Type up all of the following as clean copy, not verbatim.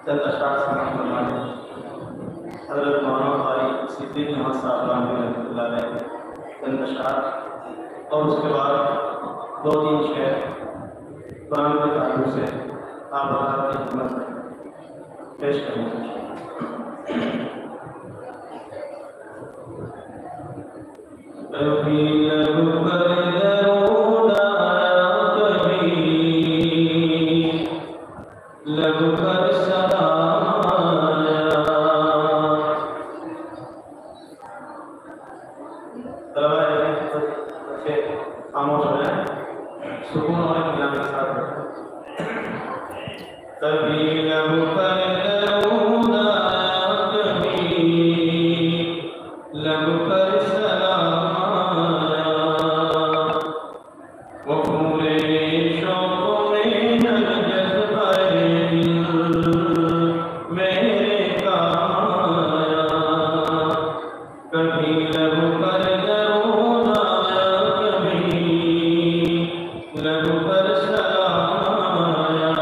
चंद अशआर समाअत फरमाएं। हज़रत मौलाना क़ारी सिद्दीक़ अहमद साहब रहमतुल्लाह अलैह चंद अशआर और उसके बाद 2-3 शेर कुरान के ताल्लुक़ से आप हज़रात की खिदमत में पेश करेंगे। खामोश हो जाए, सुकून और इत्मीनान के साथ कभी लब पर दरूद आया, कभी लब पर सलाम आया, वो पूरे शौक़ में हर जज़्बाए दिल मेरे काम आया। कभी लब पर दरूद आया, कभी लब पर सलाम आया।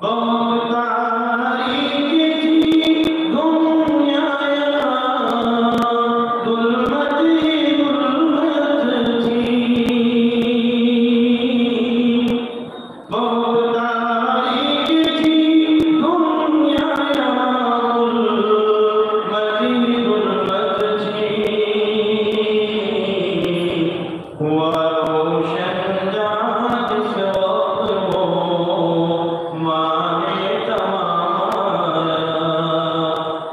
बहुत तारीकी थी दुनिया दुल्मत थी, बहुत तारीकी थी दुनिया दुल्मत थी। हुआ रोशन जहाँ जिस वक्त वो माने तमाम आया।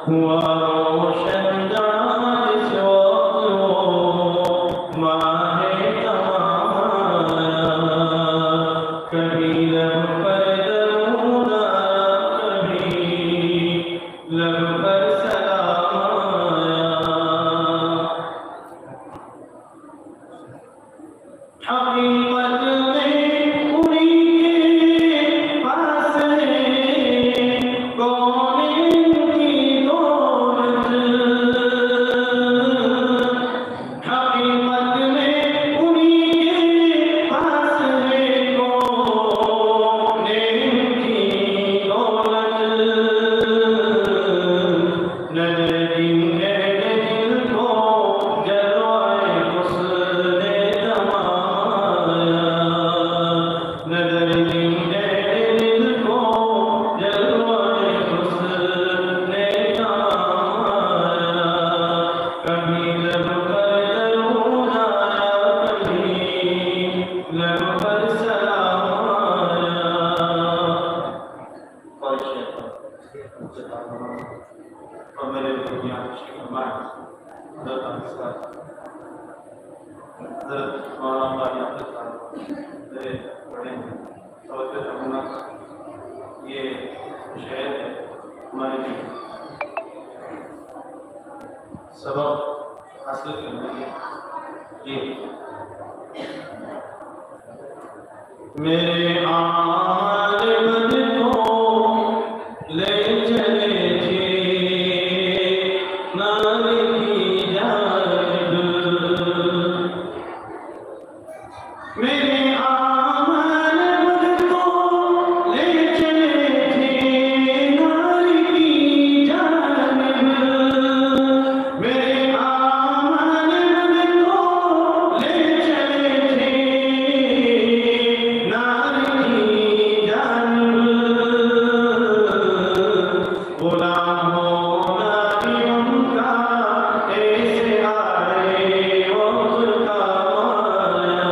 हुआ रोशन जहाँ जिस वक्त वो माने तमाम आया। कभी लब पर दरूद आया, कभी लब पर सलाम आया। हकीकत में उन्हीं के पास है कौन इनकी दौलत। हकीकत में उन्हीं के पास है कौन इनकी दौलत। नज़र दिल को जलवाए हुस्न तमाम आया। नज़र दिल को जलवाए हुस्न तमाम आया। कभी लब पर दरूद आया, कभी लब पर सलाम आया। और मेरे दुनिया ये शहर है हमारे लिए सबक हासिल करने के लिए। मेरे आमाल बद को ले चले थे नार की जानिब। मेरे आमाल बद को ले चले थे नार की जानिब। मेरे आमाल बद को ले चले थे नार की जानिब। गुलाम होना भी उनका ऐसे आए वक्त का माया।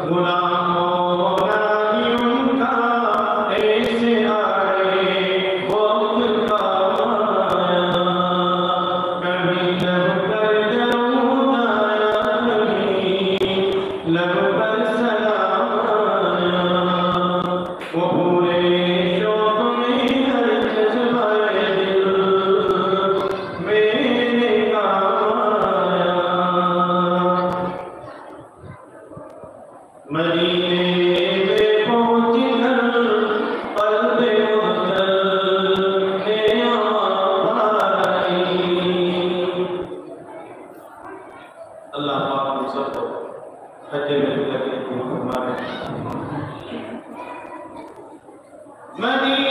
गुलाम होना भी उनका ऐसे आए वक्त का माया। कभी लब पर दरूद आया, कभी लब पर सलाम आया। वो पूरे शौक़ में हर जज़्बाए दिल मेरे काम आया। मदीने में पहुँच कर क़ल्ब मुअत्तल ने आवाज़ आई। अल्लाह पाक हम सबको हज में लगे मदीना